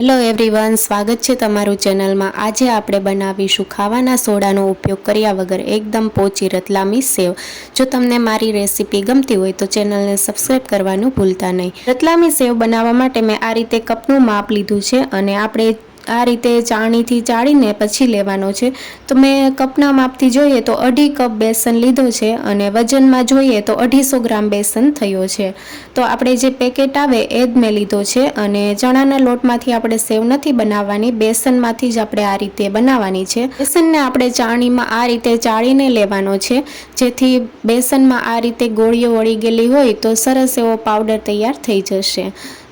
Hello everyone, સ્વાગત છે તમારું ચેનલમાં। આજે આપણે બનાવીશું ખાવાના સોડાનો ઉપયોગ કર્યા વગર એકદમ પોચી રતલામી સેવ। જો તમને મારી રેસીપી ગમતી હોય તો ચેનલને સબસ્ક્રાઈબ કરવાનું ભૂલતા નહીં। રતલામી સેવ બનાવવા માટે મેં આ રીતે કપનું માપ લીધું છે અને આપણે આ રીતે ચાળણીથી ચાળીને પછી લેવાનો છે। તો મેં કપના માપથી જોઈએ તો 2.5 કપ બેસન લીધો છે અને વજનમાં જોઈએ તો 250 ગ્રામ બેસન થયો છે। તો આપણે જે પેકેટ આવે એ જ મેં લીધો છે અને ચણાના લોટમાંથી આપણે સેવ નથી બનાવવાની, બેસનમાંથી જ આપણે આ રીતે બનાવવાની છે। બેસનને આપણે ચાળણીમાં આ રીતે ચાળીને લેવાનો છે, જેથી બેસનમાં આ રીતે ગોળીઓ વળી ગયેલી હોય તો સરસ એવો પાવડર તૈયાર થઈ જશે।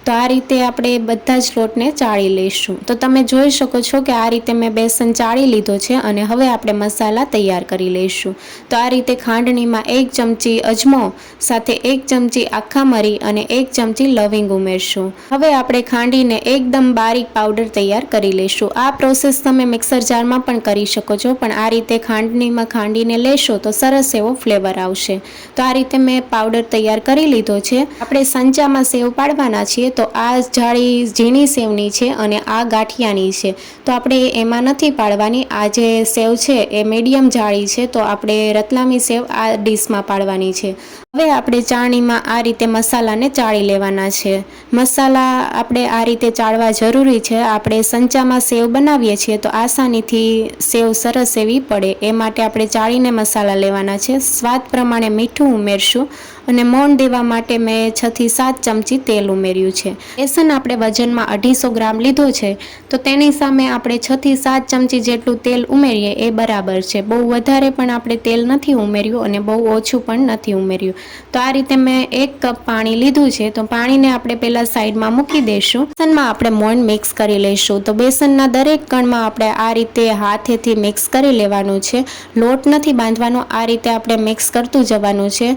તો આ રીતે આપણે બધા જ લોટને ચાળી લઈશું। તો તમે જોઈ શકો છો કે આ રીતે મેં બેસન ચાળી લીધો છે અને હવે આપણે મસાલા તૈયાર કરી લઈશું। તો આ રીતે ખાંડણીમાં 1 ચમચી અજમો સાથે 1 ચમચી આખા મરી અને 1 ચમચી લવિંગ ઉમેરશું। હવે આપણે ખાંડીને એકદમ બારીક પાવડર તૈયાર કરી લઈશું। આ પ્રોસેસ તમે મિક્સર જારમાં પણ કરી શકો છો, પણ આ રીતે ખાંડણીમાં ખાંડીને લેશો તો સરસ એવો ફ્લેવર આવશે। તો આ રીતે મેં પાવડર તૈયાર કરી લીધો છે। આપણે સંચામાં સેવ પાડવાના છીએ, તો આ જાળી ઝીણી સેવની છે અને આ ગાંઠિયાની છે, તો આપણે એમાં નથી પાડવાની। આ જે સેવ છે એ મીડિયમ જાળી છે, તો આપણે રતલામી સેવ આ ડીશમાં પાડવાની છે। હવે આપણે ચાળણીમાં આ રીતે મસાલાને ચાળી લેવાના છે। મસાલા આપણે આ રીતે ચાળવા જરૂરી છે। આપણે સંચામાં સેવ બનાવીએ છીએ તો આસાનીથી સેવ સરસ એવી પડે એ માટે આપણે ચાળીને મસાલા લેવાના છે। સ્વાદ પ્રમાણે મીઠું ઉમેરશું અને મોણ દેવા માટે મેં 6 થી 7 ચમચી તેલ ઉમેર્યું છે। બેસન આપણે વજનમાં 250 ગ્રામ લીધો છે, તો તેની સામે આપણે 6 થી 7 ચમચી જેટલું તેલ ઉમેરીએ એ બરાબર છે। બહુ વધારે પણ આપણે તેલ નથી ઉમેર્યું અને બહુ ઓછું પણ નથી ઉમેર્યું। તો આ રીતે મેં 1 કપ પાણી લીધું છે, તો પાણીને આપણે પહેલાં સાઈડમાં મૂકી દઈશું। બેસનમાં આપણે મોણ મિક્સ કરી લઈશું। તો બેસનના દરેક કણમાં આપણે આ રીતે હાથેથી મિક્સ કરી લેવાનું છે। લોટ નથી બાંધવાનો, આ રીતે આપણે મિક્સ કરતું જવાનું છે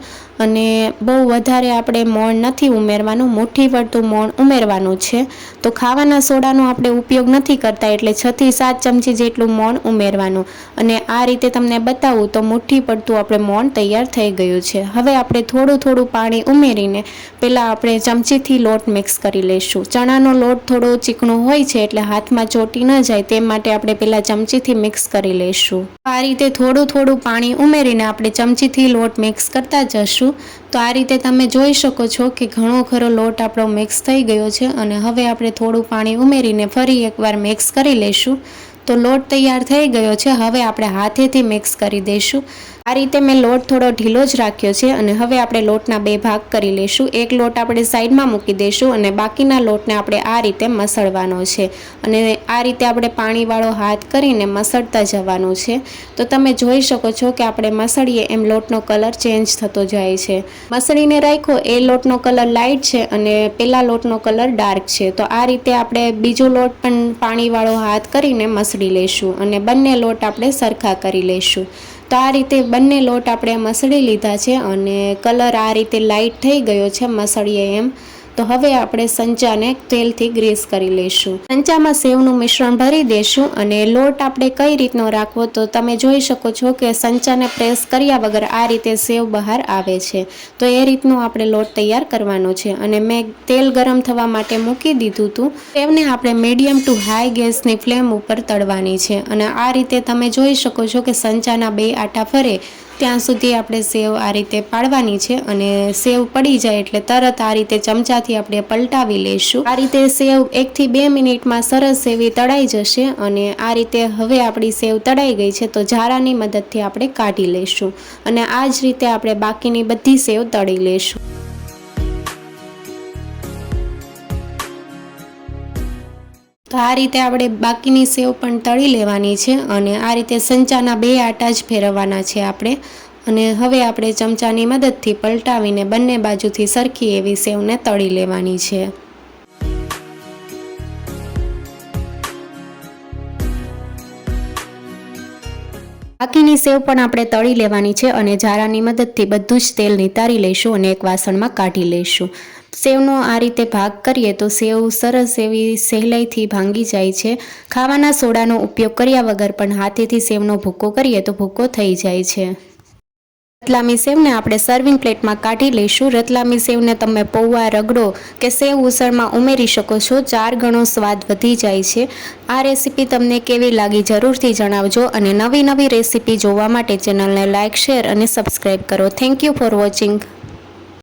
અને બહુ વધારે આપણે મોણ નથી ઉમેરવાનું, મુઠ્ઠી પડતું મોણ ઉમેરવાનું છે। તો ખાવાના સોડાનો આપણે ઉપયોગ નથી કરતા એટલે 6 થી 7 ચમચી જેટલું મોણ ઉમેરવાનું અને આ રીતે તમને બતાવું તો મુઠ્ઠી પડતું આપણે મોણ તૈયાર થઈ ગયું છે। હવે આપણે થોડું પાણી ઉમેરીને પહેલાં આપણે ચમચીથી લોટ મિક્સ કરી લઈશું। ચણાનો લોટ થોડો ચીકણો હોય છે એટલે હાથમાં ચોંટી ન જાય તે માટે આપણે પહેલાં ચમચીથી મિક્સ કરી લઈશું। આ રીતે થોડું પાણી ઉમેરીને આપણે ચમચીથી લોટ મિક્સ કરતા જશું। તો આ રીતે તમે જોઈ શકો છો કે ઘણો ખરો લોટ આપણો મિક્સ થઈ ગયો છે અને હવે આપણે થોડું પાણી ઉમેરીને ફરી એકવાર મિક્સ કરી લઈશું। તો લોટ તૈયાર થઈ ગયો છે, હવે આપણે હાથેથી મિક્સ કરી દઈશું। આ રીતે મેં લોટ થોડો ઢીલો જ રાખ્યો છે અને હવે આપણે લોટના 2 ભાગ કરી લઈશું। એક લોટ આપણે સાઈડમાં મૂકી દઈશું અને બાકીના લોટને આપણે આ રીતે મસળવાનો છે અને આ રીતે આપણે પાણીવાળો હાથ કરીને મસળતા જવાનું છે। તો તમે જોઈ શકો છો કે આપણે મસળીએ એમ લોટનો કલર ચેન્જ થતો જાય છે। મસળીને રાખ્યો એ લોટનો કલર લાઇટ છે અને પેલા લોટનો કલર ડાર્ક છે, તો આ રીતે આપણે બીજો લોટ પણ પાણીવાળો હાથ કરીને મસળી લઈશું અને બંને લોટ આપણે સરખા કરી લઈશું। તો આ રીતે બંને લોટ આપણે મસળી લીધા છે અને કલર આ રીતે લાઇટ થઈ ગયો છે મસળીએ એમ। તો હવે આપણે સંચાને તેલથી ગ્રીસ કરી લઈશું। સંચામાં સેવનું મિશ્રણ ભરી દઈશું અને લોટ આપણે કઈ રીતનો રાખવો તો તમે જોઈ શકો છો કે સંચાને પ્રેસ કર્યા વગર આ રીતે સેવ બહાર આવે છે। તો એ રીતનું આપણે લોટ તૈયાર કરવાનો છે અને મેં તેલ ગરમ થવા માટે મૂકી દીધું હતું। સેવને આપણે મીડિયમ ટુ હાઈ ગેસની ફ્લેમ ઉપર તળવાની છે અને આ રીતે તમે જોઈ શકો છો કે સંચાના 2 આટા ફરે ત્યાં સુધી આપણે સેવ આ રીતે પાડવાની છે અને સેવ પડી જાય એટલે તરત આ રીતે ચમચાથી આપણે પલટાવી લઈશું। આ રીતે સેવ 1 થી 2 મિનિટમાં સરસ એવી તળાઈ જશે અને આ રીતે હવે આપણી સેવ તળાઈ ગઈ છે, તો ઝારાની મદદથી આપણે કાઢી લઈશું અને આ જ રીતે આપણે બાકીની બધી સેવ તળી લઈશું। તો આ રીતે આપણે બાકીની સેવ પણ તળી લેવાની છે અને આ રીતે સંચાના 2 આટા જ ફેરવવાના છે આપણે અને હવે આપણે ચમચાની મદદથી પલટાવીને બંને બાજુથી સરખી એવી સેવને તળી લેવાની છે। બાકીની સેવ પણ આપણે તળી લેવાની છે અને ઝારાની મદદથી બધું જ તેલ નિતારી લઈશું અને એક વાસણમાં કાઢી લઈશું। સેવનો આ રીતે ભાગ કરીએ તો સેવ સરસ એવી સહેલાઈથી ભાંગી જાય છે। ખાવાના સોડાનો ઉપયોગ કર્યા વગર પણ હાથેથી સેવનો ભૂકો કરીએ તો ભૂકો થઈ જાય છે। રતલામી સેવને આપણે સર્વિંગ પ્લેટમાં કાઢી લઈશું. રતલામી સેવને તમે પૌવા, રગડો કે સેવ ઉસળમાં ઉમેરી શકો છો. 4 ગણો સ્વાદ વધી જાય છે. આ રેસીપી તમને કેવી લાગી જરૂરથી જણાવજો અને નવી રેસીપી જોવા માટે ચેનલને લાઇક, શેર અને સબસ્ક્રાઈબ કરો. Thank you for watching.